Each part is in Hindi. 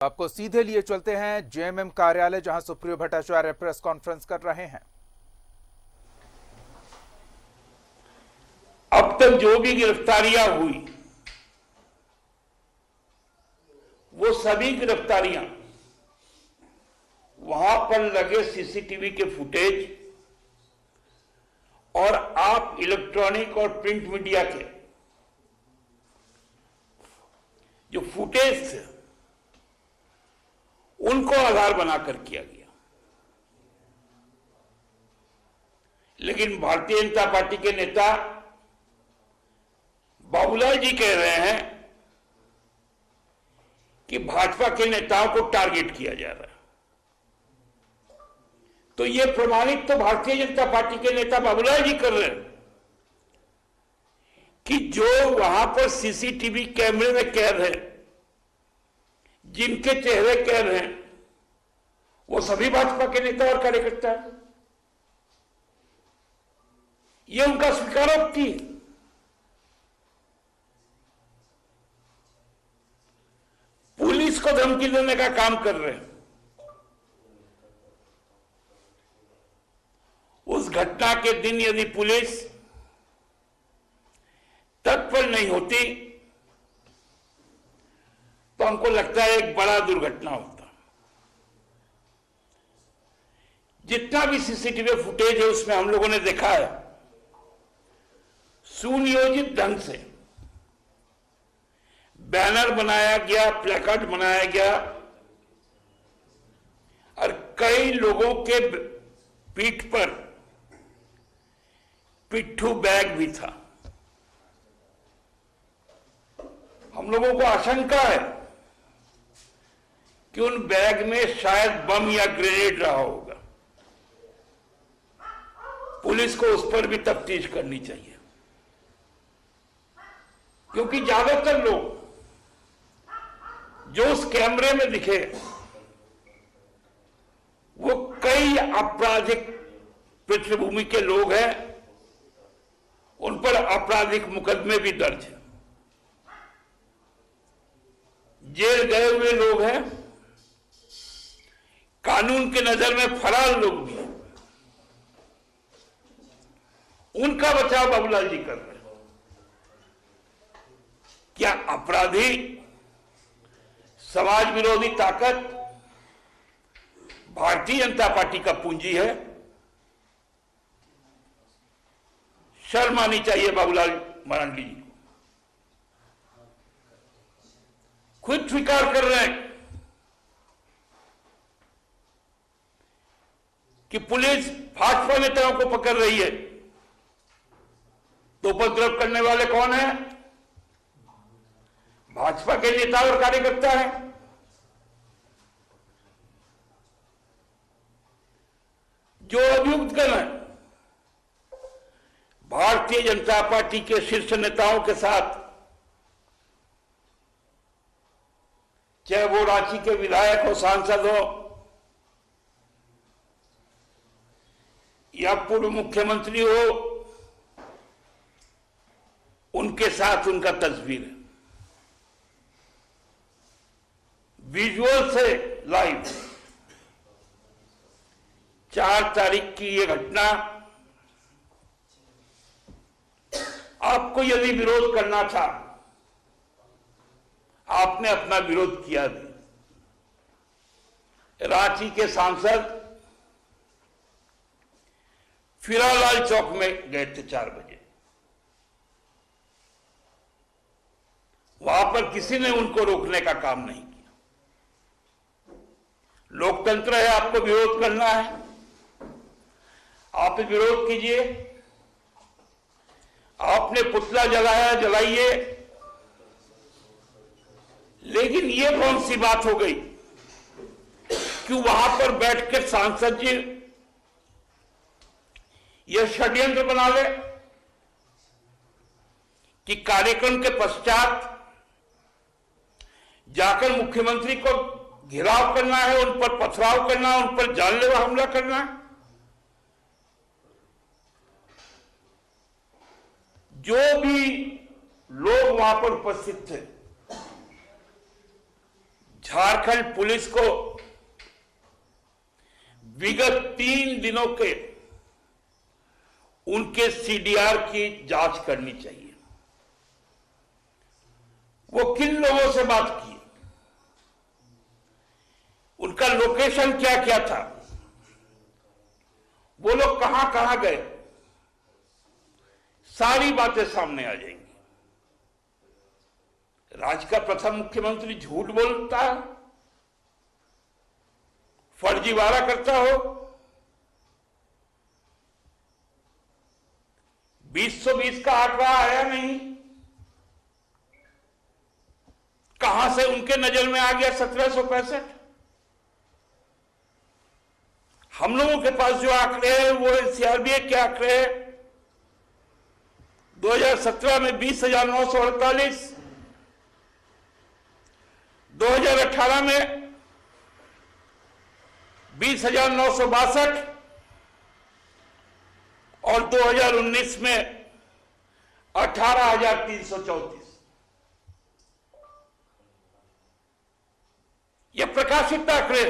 आपको सीधे लिए चलते हैं जेएमएम कार्यालय, जहां सुप्रियो भट्टाचार्य प्रेस कॉन्फ्रेंस कर रहे हैं। अब तक जो भी गिरफ्तारियां हुई वो सभी गिरफ्तारियां वहां पर लगे सीसीटीवी के फुटेज और आप इलेक्ट्रॉनिक और प्रिंट मीडिया के जो फुटेज थे उनको आधार बनाकर किया गया। लेकिन भारतीय जनता पार्टी के नेता बाबूलाल जी कह रहे हैं कि भाजपा के नेताओं को टारगेट किया जा रहा है। तो यह प्रमाणित तो भारतीय जनता पार्टी के नेता बाबूलाल जी कर रहे हैं कि जो वहां पर सीसीटीवी कैमरे में कैद है, जिनके चेहरे कैद हैं, वो सभी भाजपा के नेता और कार्यकर्ता हैं। ये उनका स्वीकारोक्ति है। पुलिस को धमकी देने का काम कर रहे हैं। उस घटना के दिन यदि पुलिस तत्पर नहीं होती तो हमको लगता है एक बड़ा दुर्घटना होता। जितना भी सीसीटीवी फुटेज है उसमें हम लोगों ने देखा है सुनियोजित ढंग से बैनर बनाया गया, प्लेकार्ड बनाया गया और कई लोगों के पीठ पर पिट्ठू बैग भी था। हम लोगों को आशंका है कि उन बैग में शायद बम या ग्रेनेड रहा होगा। पुलिस को उस पर भी तफ्तीश करनी चाहिए, क्योंकि ज्यादातर लोग जो उस कैमरे में दिखे वो कई आपराधिक पृष्ठभूमि के लोग हैं, उन पर आपराधिक मुकदमे भी दर्ज हैं, जेल गए हुए लोग हैं, कानून के नजर में फरार लोग भी हैं। उनका बचाव बाबूलाल जी कर रहे हैं। क्या अपराधी समाज विरोधी ताकत भारतीय जनता पार्टी का पूंजी है? शर्म आनी चाहिए बाबूलाल मरांडी जी को। खुद स्वीकार कर रहे हैं कि पुलिस भाजपा नेताओं को पकड़ रही है, तो उपद्रव करने वाले कौन है? भाजपा के नेता और कार्यकर्ता हैं। जो अभियुक्तगण है भारतीय जनता पार्टी के शीर्ष नेताओं के साथ, चाहे वो रांची के विधायक हो, सांसद हो, या पूर्व मुख्यमंत्री हो, उनके साथ उनका तस्वीर है। विजुअल से लाइव 4 तारीख की यह घटना, आपको यदि विरोध करना था, आपने अपना विरोध किया भी। रांची के सांसद फिरालाल चौक में गए थे 4 बजे। वहां पर किसी ने उनको रोकने का काम नहीं किया। लोकतंत्र है, आपको विरोध करना है, आप विरोध कीजिए। आपने पुतला जलाया, जलाइए, लेकिन ये कौन सी बात हो गई कि वहां पर बैठकर सांसद जी यह षड्यंत्र बना ले कि कार्यक्रम के पश्चात जाकर मुख्यमंत्री को घेराव करना है, उन पर पथराव करना है, उन पर जानलेवा हमला करना है। जो भी लोग वहां पर उपस्थित थे झारखंड पुलिस को विगत 3 दिनों के उनके सीडीआर की जांच करनी चाहिए। वो किन लोगों से बात की, उनका लोकेशन क्या क्या था, वो लोग कहां कहां गए, सारी बातें सामने आ जाएंगी। राज्य का प्रथम मुख्यमंत्री झूठ बोलता है, फर्जीवाड़ा करता हो, 2020 का आंकड़ा आया नहीं, कहां से उनके नजर में आ गया 1765? हम लोगों के पास जो आंकड़े हैं वो सीआरबीए के आंकड़े हैं। 2017 में 20,948, 2018 में 20,962 और 2019 में 18,334। यह प्रकाशित आंकड़े।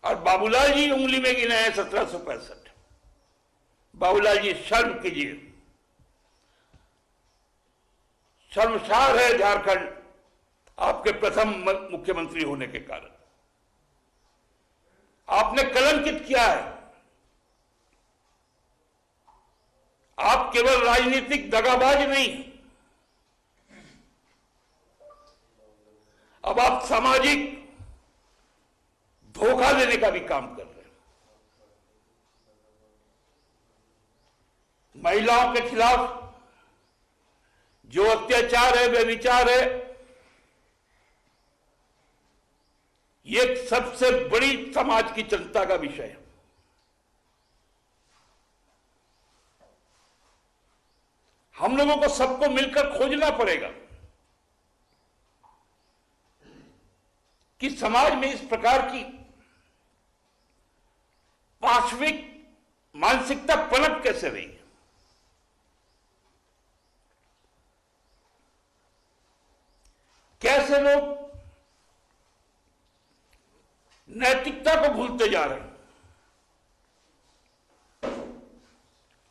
और बाबूलाल जी उंगली में गिने हैं 1765। बाबूलाल जी शर्म कीजिए, शर्मसार है झारखंड आपके प्रथम मुख्यमंत्री होने के कारण। आपने कलंकित किया है। आप केवल राजनीतिक दगाबाज नहीं, अब आप सामाजिक धोखा देने का भी काम कर रहे हैं। महिलाओं के खिलाफ जो अत्याचार है, व्यभिचार है, ये सबसे बड़ी समाज की चिंता का विषय है। हम लोगों को सबको मिलकर खोजना पड़ेगा कि समाज में इस प्रकार की पाशविक मानसिकता पनप कैसे रही है। कैसे लोग नैतिकता को भूलते जा रहे हैं।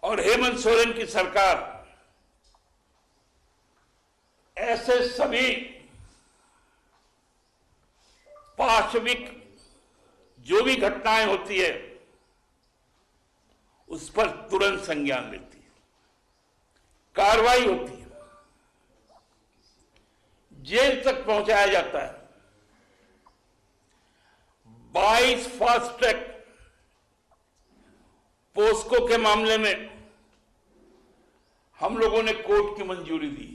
और हेमंत सोरेन की सरकार ऐसे सभी पाशविक जो भी घटनाएं होती है उस पर तुरंत संज्ञान लेती है, कार्रवाई होती है, जेल तक पहुंचाया जाता है। 22 फास्ट ट्रैक पोस्को के मामले में हम लोगों ने कोर्ट की मंजूरी दी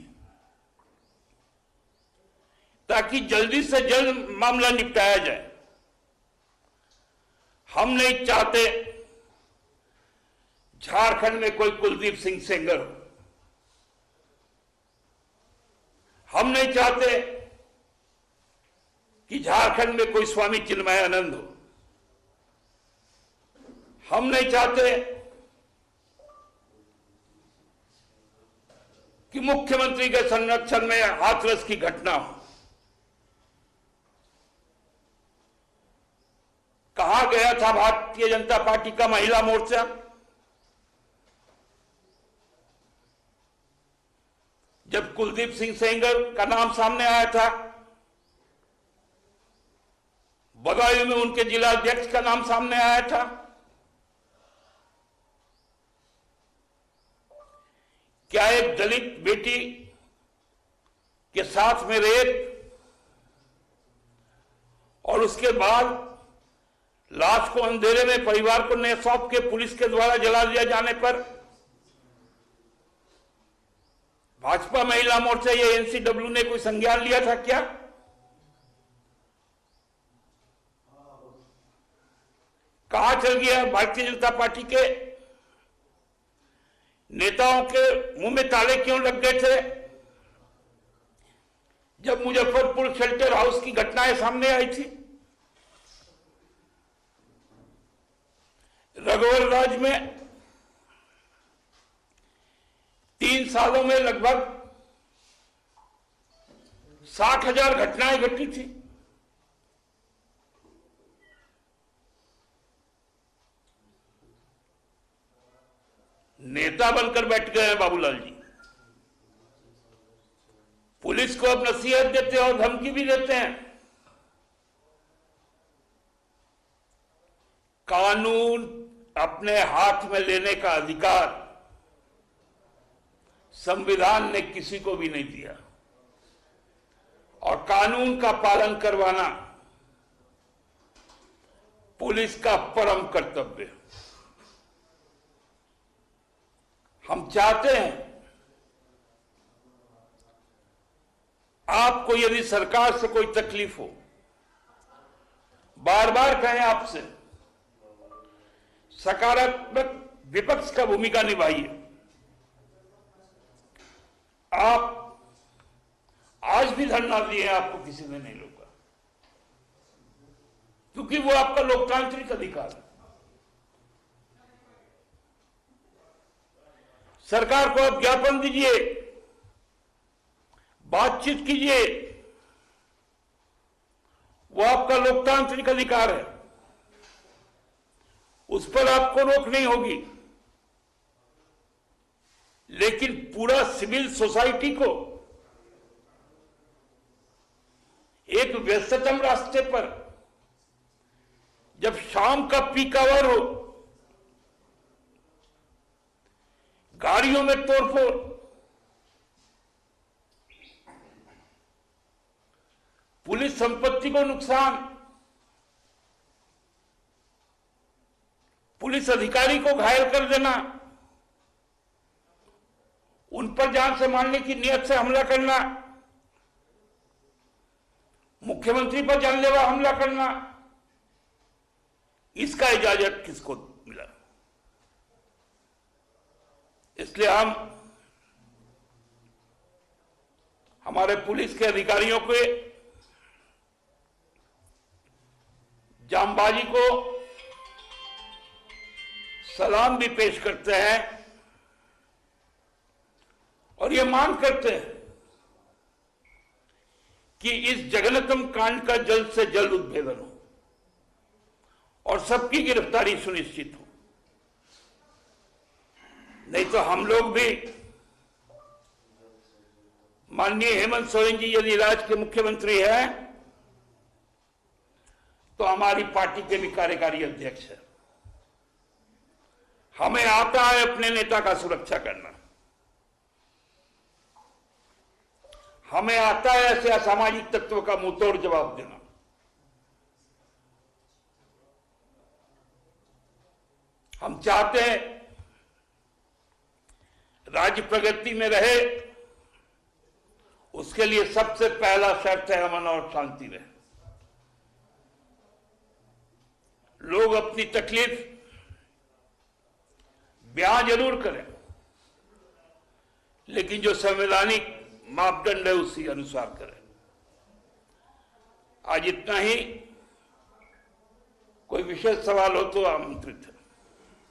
ताकि जल्दी से जल्द मामला निपटाया जाए। हम नहीं चाहते झारखंड में कोई कुलदीप सिंह सेंगर हो। हम नहीं चाहते कि झारखंड में कोई स्वामी चिन्मयानंद हो। हम नहीं चाहते कि मुख्यमंत्री के संरक्षण में हाथरस की घटना हो। कहा गया था भारतीय जनता पार्टी का महिला मोर्चा? जब कुलदीप सिंह सेंगर का नाम सामने आया था, बदायूं में उनके जिला अध्यक्ष का नाम सामने आया था, क्या एक दलित बेटी के साथ में रेप और उसके बाद लाश को अंधेरे में परिवार को न सौंप के पुलिस के द्वारा जला दिया जाने पर भाजपा महिला मोर्चा या एनसीडब्ल्यू ने कोई संज्ञान लिया था क्या? कहां चल गया? भारतीय जनता पार्टी के नेताओं के मुंह में ताले क्यों लग गए थे जब मुजफ्फरपुर शेल्टर हाउस की घटनाएं सामने आई थी? रघुवर राज में 3 सालों में लगभग 60,000 घटनाएं घटी थी। नेता बनकर बैठ गए हैं बाबूलाल जी। पुलिस को अब नसीहत देते हैं और धमकी भी देते हैं। कानून अपने हाथ में लेने का अधिकार संविधान ने किसी को भी नहीं दिया और कानून का पालन करवाना पुलिस का परम कर्तव्य है। हम चाहते हैं आपको यदि सरकार से कोई तकलीफ हो, बार बार कहें आपसे, सकारात्मक विपक्ष का भूमिका निभाइए। आप आज भी धरना दिए, आपको किसी ने नहीं रोका, क्योंकि वो आपका लोकतांत्रिक अधिकार है। सरकार को आप ज्ञापन दीजिए, बातचीत कीजिए, वो आपका लोकतांत्रिक अधिकार है, उस पर आपको रोक नहीं होगी। लेकिन पूरा सिविल सोसाइटी को एक व्यस्ततम रास्ते पर जब शाम का पीक आवर हो, गाड़ियों में तोड़फोड़, पुलिस संपत्ति को नुकसान, पुलिस अधिकारी को घायल कर देना, उन पर जान से मारने की नियत से हमला करना, मुख्यमंत्री पर जानलेवा हमला करना, इसका इजाजत किसको मिला? इसलिए हम हमारे पुलिस के अधिकारियों के जांबाजी को सलाम भी पेश करते हैं और ये मांग करते हैं कि इस जघन्यतम कांड का जल्द से जल्द उद्भेदन हो और सबकी गिरफ्तारी सुनिश्चित हो। नहीं तो हम लोग भी, माननीय हेमंत सोरेन जी यदि राज्य के मुख्यमंत्री हैं तो हमारी पार्टी के भी कार्यकारी अध्यक्ष है। हमें आता है अपने नेता का सुरक्षा करना, हमें आता है ऐसे असामाजिक तत्वों का मुंहतोड़ जवाब देना। हम चाहते हैं राज्य प्रगति में रहे, उसके लिए सबसे पहला शर्त है अमन और शांति रहे। लोग अपनी तकलीफ बयां जरूर करें, लेकिन जो संवैधानिक मापदंड है उसी अनुसार करें। आज इतना ही, कोई विशेष सवाल हो तो आमंत्रित है।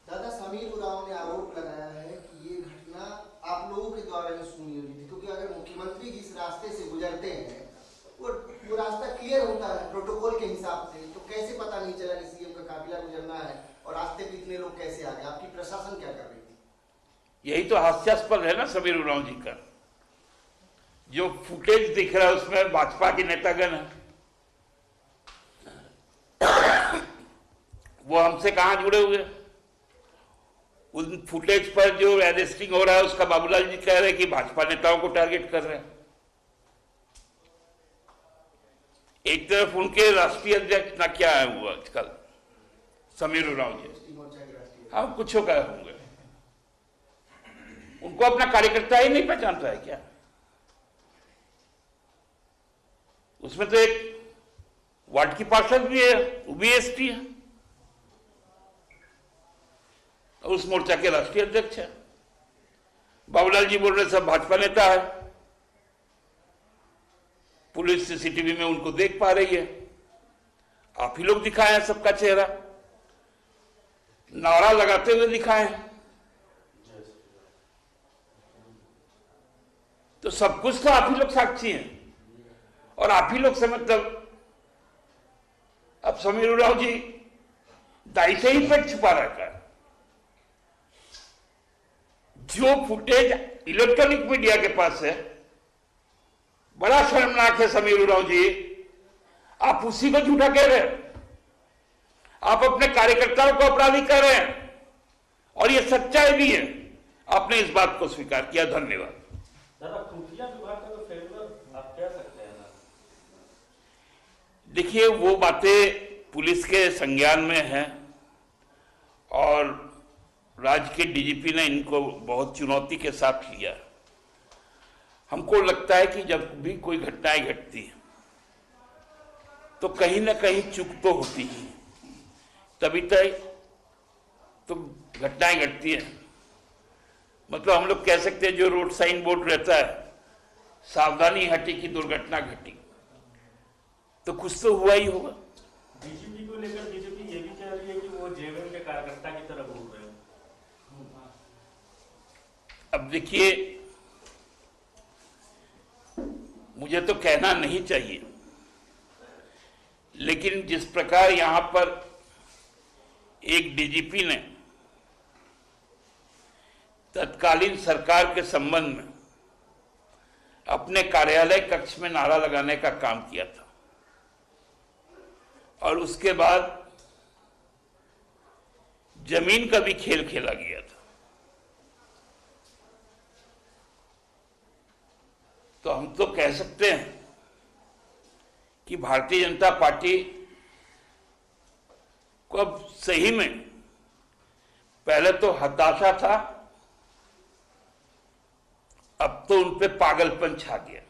दादा, समीर उरांव ने आरोप लगाया है कि ये घटना आप लोगों के द्वारा ही सुनी हुई थी, क्योंकि अगर मुख्यमंत्री जिस रास्ते से गुजरते हैं वो रास्ता क्लियर होता है प्रोटोकॉल के हिसाब से, तो कैसे पता नहीं चला कि सीएम का काफिला गुजरना है और रास्ते पे इतने लोग कैसे आ गए? आपकी प्रशासन क्या कर रही थी? यही तो हास्यास्पद है ना समीर उरांव जी का। जो फुटेज दिख रहा है उसमें भाजपा के नेतागण है, वो हमसे कहां जुड़े हुए? उन फुटेज पर जो एरेस्टिंग हो रहा है उसका बाबूलाल जी कह रहे हैं कि भाजपा नेताओं को टारगेट कर रहे हैं। एक तरफ उनके राष्ट्रीय अध्यक्ष ना क्या है वो आजकल समीर उरांव जी, हाँ कुछ कहे होंगे, उनको अपना कार्यकर्ता ही नहीं पहचानता है क्या? उसमें तो एक वार्ड की पार्षद भी है, वो भी एसटी है और उस मोर्चा के राष्ट्रीय अध्यक्ष है। बाबूलाल जी बोल रहे सब भाजपा नेता है, पुलिस सीसीटीवी में उनको देख पा रही है। आप ही लोग दिखाए हैं सबका चेहरा, नारा लगाते हुए दिखाए हैं, तो सब कुछ तो आप ही लोग साक्षी हैं। और आप ही लोग से मतलब अब समीर उरांव जी दाई से ही पेट छुपा रखा है। जो फुटेज इलेक्ट्रॉनिक मीडिया के पास है, बड़ा शर्मनाक है समीर उरांव जी, आप उसी को झूठा कह रहे हैं। आप अपने कार्यकर्ताओं को अपराधी कह रहे हैं और ये सच्चाई भी है। आपने इस बात को स्वीकार किया, धन्यवाद। दादा, खुफिया विभाग का तो फेवरर आप कह सकते हैं ना? देखिए, वो बातें पुलिस के संज्ञान में हैं और राज्य के डीजीपी ने इनको बहुत चुनौती के साथ लिया। हमको लगता है कि जब भी कोई घटनाएं घटती है तो कहीं ना कहीं चूक तो होती ही, तभी तो घटनाएं घटती है। मतलब हम लोग कह सकते हैं जो रोड साइन बोर्ड रहता है, सावधानी हटी की दुर्घटना घटी, तो कुछ तो हुआ ही होगा। डीजीपी को लेकर बीजेपी ये भी कह रही है कि वो जेएमएम के कार्यकर्ता की तरह बोल रहे हैं। अब देखिए, मुझे तो कहना नहीं चाहिए, लेकिन जिस प्रकार यहां पर एक डीजीपी ने तत्कालीन सरकार के संबंध में अपने कार्यालय कक्ष में नारा लगाने का काम किया था और उसके बाद जमीन का भी खेल खेला गया था, तो हम तो कह सकते हैं कि भारतीय जनता पार्टी को अब सही में पहले तो हताशा था, अब तो उन पे पागलपन छा गया।